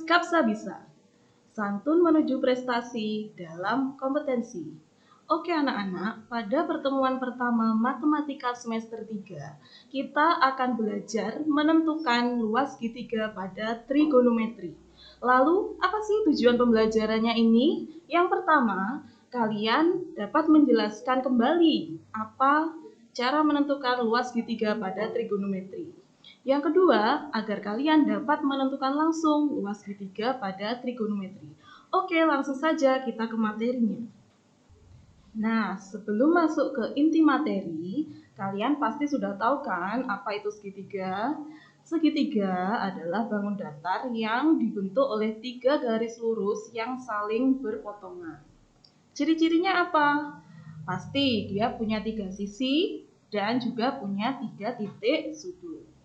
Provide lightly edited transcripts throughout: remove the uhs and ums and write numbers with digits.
Skapsa Bisa, santun menuju prestasi dalam kompetensi. Oke anak-anak, pada pertemuan pertama matematika semester 3, kita akan belajar menentukan luas segitiga pada trigonometri. Lalu, apa sih tujuan pembelajarannya ini? Yang pertama, kalian dapat menjelaskan kembali apa cara menentukan luas segitiga pada trigonometri. Yang kedua, agar kalian dapat menentukan langsung luas segitiga pada trigonometri. Oke, langsung saja kita ke materinya. Nah, sebelum masuk ke inti materi, kalian pasti sudah tahu kan apa itu segitiga? Segitiga adalah bangun datar yang dibentuk oleh 3 garis lurus yang saling berpotongan. Ciri-cirinya apa? Pasti dia punya 3 sisi dan juga punya 3 titik sudut.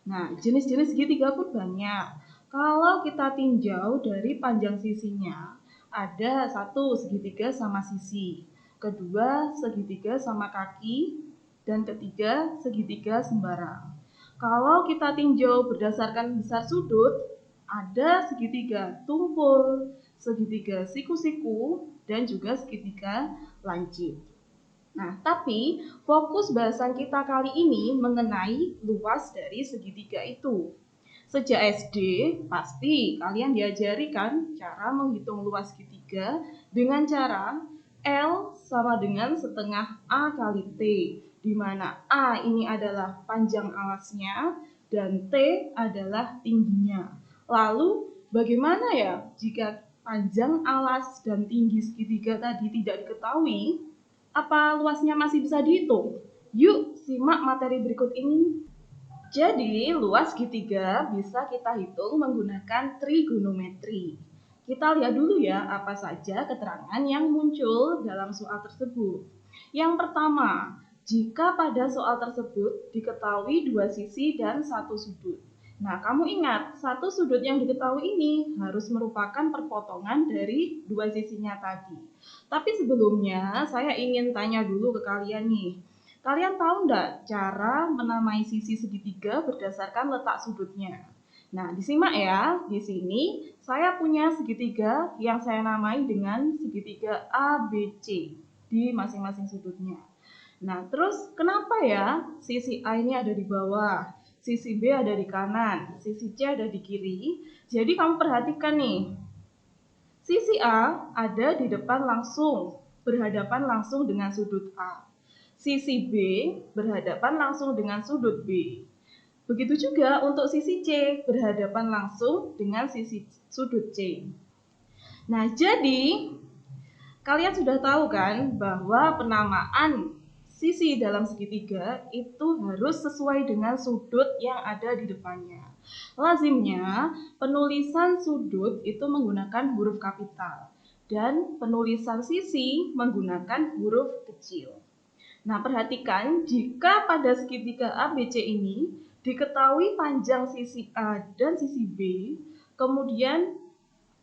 Nah, jenis-jenis segitiga pun banyak. Kalau kita tinjau dari panjang sisinya, ada satu segitiga sama sisi, kedua segitiga sama kaki, dan ketiga segitiga sembarang. Kalau kita tinjau berdasarkan besar sudut, ada segitiga tumpul, segitiga siku-siku, dan juga segitiga lancip. Nah, tapi fokus bahasan kita kali ini mengenai luas dari segitiga itu. Sejak SD, pasti kalian diajari kan cara menghitung luas segitiga dengan cara L sama dengan setengah A kali T, di mana A ini adalah panjang alasnya dan T adalah tingginya. Lalu, bagaimana ya jika panjang alas dan tinggi segitiga tadi tidak diketahui? Apa luasnya masih bisa dihitung? Yuk, simak materi berikut ini. Jadi, luas segitiga bisa kita hitung menggunakan trigonometri. Kita lihat dulu ya apa saja keterangan yang muncul dalam soal tersebut. Yang pertama, jika pada soal tersebut diketahui 2 sisi dan 1 sudut. Nah, kamu ingat, satu sudut yang diketahui ini harus merupakan perpotongan dari 2 sisinya tadi. Tapi sebelumnya, saya ingin tanya dulu ke kalian nih. Kalian tahu nggak cara menamai sisi segitiga berdasarkan letak sudutnya? Nah, disimak ya. Di sini saya punya segitiga yang saya namai dengan segitiga ABC di masing-masing sudutnya. Nah, terus kenapa ya sisi A ini ada di bawah, sisi B ada di kanan, sisi C ada di kiri? Jadi kamu perhatikan nih. Sisi A ada di depan langsung, berhadapan langsung dengan sudut A. Sisi B berhadapan langsung dengan sudut B. Begitu juga untuk sisi C berhadapan langsung dengan sisi sudut C. Nah, jadi kalian sudah tahu kan bahwa penamaan sisi dalam segitiga itu harus sesuai dengan sudut yang ada di depannya. Lazimnya, penulisan sudut itu menggunakan huruf kapital dan penulisan sisi menggunakan huruf kecil. Nah, perhatikan jika pada segitiga ABC ini diketahui panjang sisi A dan sisi B, kemudian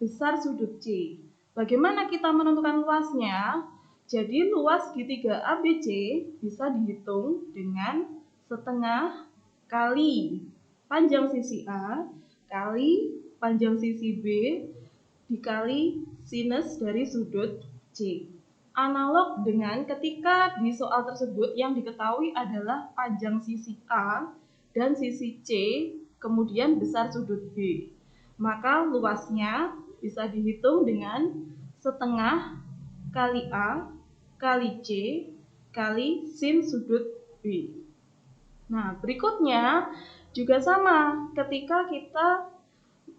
besar sudut C. Bagaimana kita menentukan luasnya? Jadi luas segitiga ABC bisa dihitung dengan setengah kali panjang sisi A kali panjang sisi B dikali sinus dari sudut C. Analog dengan ketika di soal tersebut yang diketahui adalah panjang sisi A dan sisi C, kemudian besar sudut B. Maka luasnya bisa dihitung dengan setengah kali A kali C kali sin sudut B. Nah, berikutnya juga sama ketika kita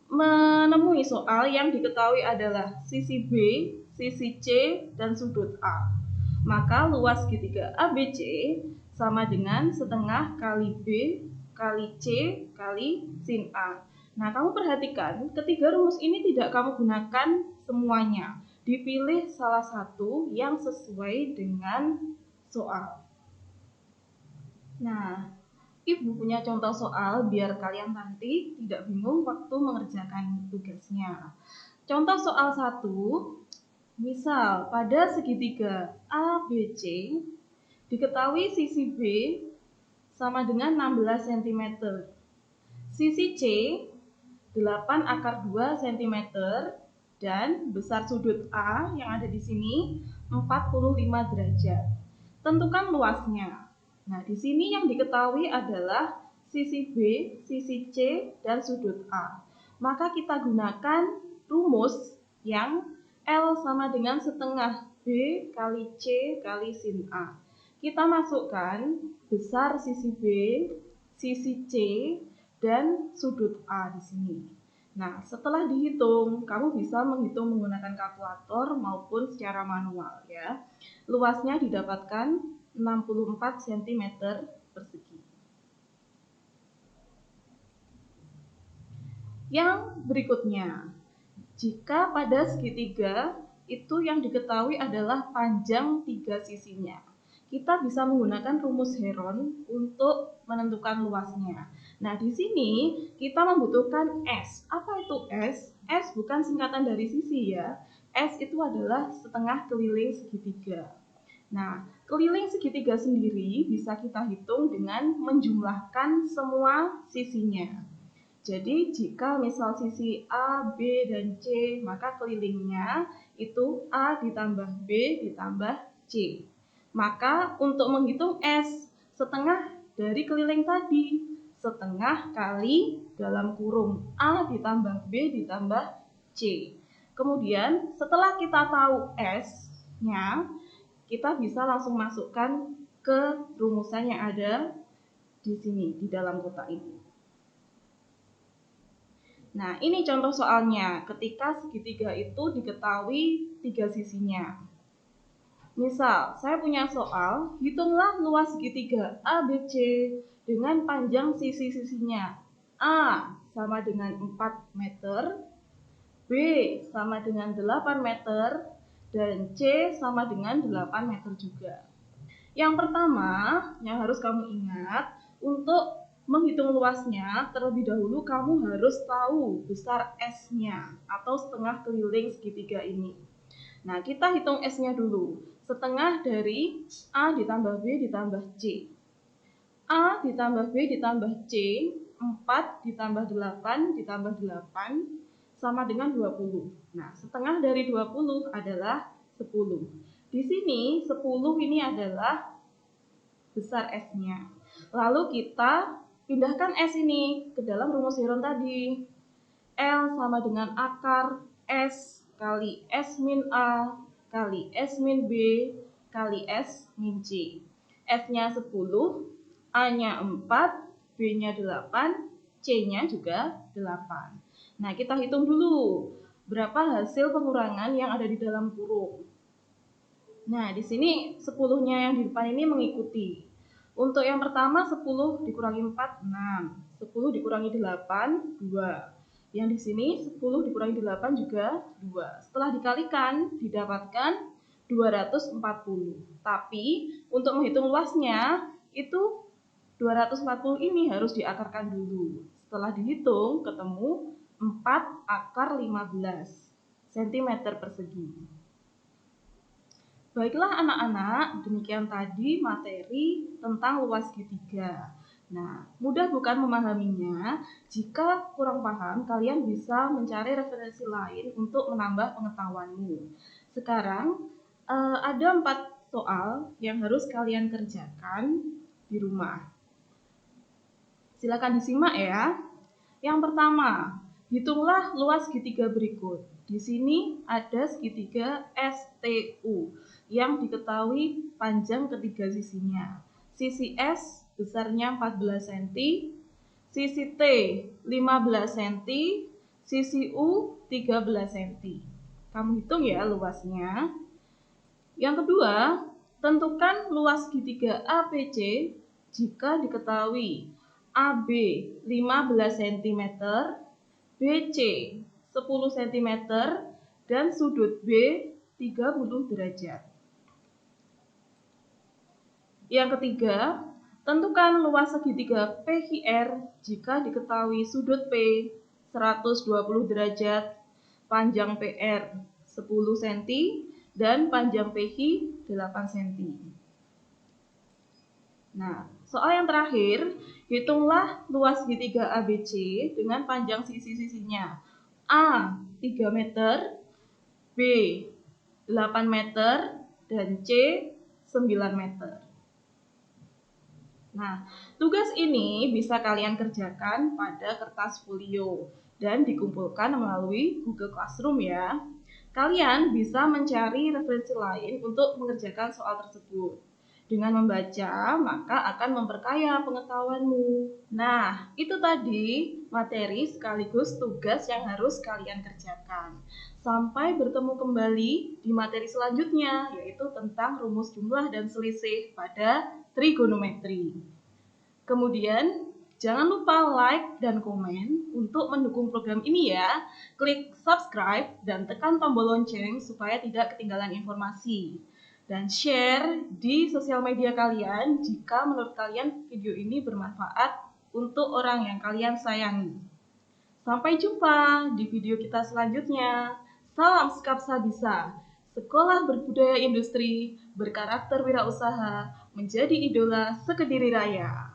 menemui soal yang diketahui adalah sisi B, sisi C, dan sudut A. Maka luas segitiga ABC sama dengan setengah kali B kali C kali sin A. Nah, kamu perhatikan ketiga rumus ini tidak kamu gunakan semuanya. Dipilih salah satu yang sesuai dengan soal. Nah, Ibu punya contoh soal biar kalian nanti tidak bingung waktu mengerjakan tugasnya. Contoh soal 1, misal pada segitiga ABC diketahui sisi B sama dengan 16 cm. Sisi C 8/2 cm dan besar sudut A yang ada di sini 45 derajat. Tentukan luasnya. Nah, di sini yang diketahui adalah sisi B, sisi C, dan sudut A. Maka kita gunakan rumus yang L sama dengan setengah B kali C kali sin A. Kita masukkan besar sisi B, sisi C, dan sudut A di sini. Nah, setelah dihitung, kamu bisa menghitung menggunakan kalkulator maupun secara manual ya. Luasnya didapatkan 64 cm persegi. Yang berikutnya, jika pada segitiga itu yang diketahui adalah panjang tiga sisinya, kita bisa menggunakan rumus Heron untuk menentukan luasnya. Nah, di sini kita membutuhkan S. Apa itu S? S bukan singkatan dari sisi ya. S itu adalah setengah keliling segitiga. Nah, keliling segitiga sendiri bisa kita hitung dengan menjumlahkan semua sisinya. Jadi jika misal sisi A, B, dan C, maka kelilingnya itu A ditambah B ditambah C. Maka untuk menghitung S, setengah dari keliling tadi, setengah kali dalam kurung A ditambah B ditambah C. Kemudian setelah kita tahu S-nya, kita bisa langsung masukkan ke rumusan yang ada di sini, di dalam kotak ini. Nah, ini contoh soalnya ketika segitiga itu diketahui tiga sisinya. Misal, saya punya soal, hitunglah luas segitiga ABC dengan panjang sisi-sisinya. A sama dengan 4 meter, B sama dengan 8 meter, dan C sama dengan 8 meter juga. Yang pertama, yang harus kamu ingat, untuk menghitung luasnya, terlebih dahulu kamu harus tahu besar S-nya atau setengah keliling segitiga ini. Nah, kita hitung S-nya dulu. Setengah dari A ditambah B ditambah C. A ditambah B ditambah C, 4 ditambah 8 ditambah 8 sama dengan 20. Nah, setengah dari 20 adalah 10. Di sini 10 ini adalah besar S-nya. Lalu kita pindahkan S ini ke dalam rumus Heron tadi. L sama dengan akar S kali S min A kali S min B kali S min C. S-nya 10, A-nya 4, B-nya 8, C-nya juga 8. Nah, kita hitung dulu berapa hasil pengurangan yang ada di dalam kurung. Nah, di sini 10-nya yang di depan ini mengikuti. Untuk yang pertama 10 dikurangi 4, 6. 10 dikurangi 8, 2. Yang di sini 10 dikurangi 8 juga 2. Setelah dikalikan didapatkan 240. Tapi untuk menghitung luasnya itu 240 ini harus diakarkan dulu. Setelah dihitung ketemu 4 akar 15 cm persegi. Baiklah anak-anak, demikian tadi materi tentang luas segitiga. Nah, mudah bukan memahaminya? Jika kurang paham, kalian bisa mencari referensi lain untuk menambah pengetahuanmu. Sekarang, ada 4 soal yang harus kalian kerjakan di rumah. Silakan disimak ya. Yang pertama, hitunglah luas segitiga berikut. Di sini ada segitiga STU yang diketahui panjang ketiga sisinya. Sisi S besarnya 14 cm, sisi T 15 cm, sisi U 13 cm. Kamu hitung ya luasnya. Yang kedua, tentukan luas segitiga ABC jika diketahui AB 15 cm, BC 10 cm, dan sudut B 30 derajat. Yang ketiga, tentukan luas segitiga PQR jika diketahui sudut P 120 derajat, panjang PR 10 cm, dan panjang PQ 8 cm. Nah, Soal yang terakhir, hitunglah luas segitiga ABC dengan panjang sisi-sisinya. A 3 meter, B 8 meter, dan C 9 meter. Nah, tugas ini bisa kalian kerjakan pada kertas folio dan dikumpulkan melalui Google Classroom ya. Kalian bisa mencari referensi lain untuk mengerjakan soal tersebut. Dengan membaca, maka akan memperkaya pengetahuanmu. Nah, itu tadi materi sekaligus tugas yang harus kalian kerjakan. Sampai bertemu kembali di materi selanjutnya, yaitu tentang rumus jumlah dan selisih pada trigonometri. Kemudian, jangan lupa like dan komen untuk mendukung program ini ya. Klik subscribe dan tekan tombol lonceng supaya tidak ketinggalan informasi. Dan share di sosial media kalian jika menurut kalian video ini bermanfaat untuk orang yang kalian sayangi. Sampai jumpa di video kita selanjutnya. Salam Skapsa Bisa. Sekolah berbudaya industri, berkarakter wirausaha, menjadi idola sekediri raya.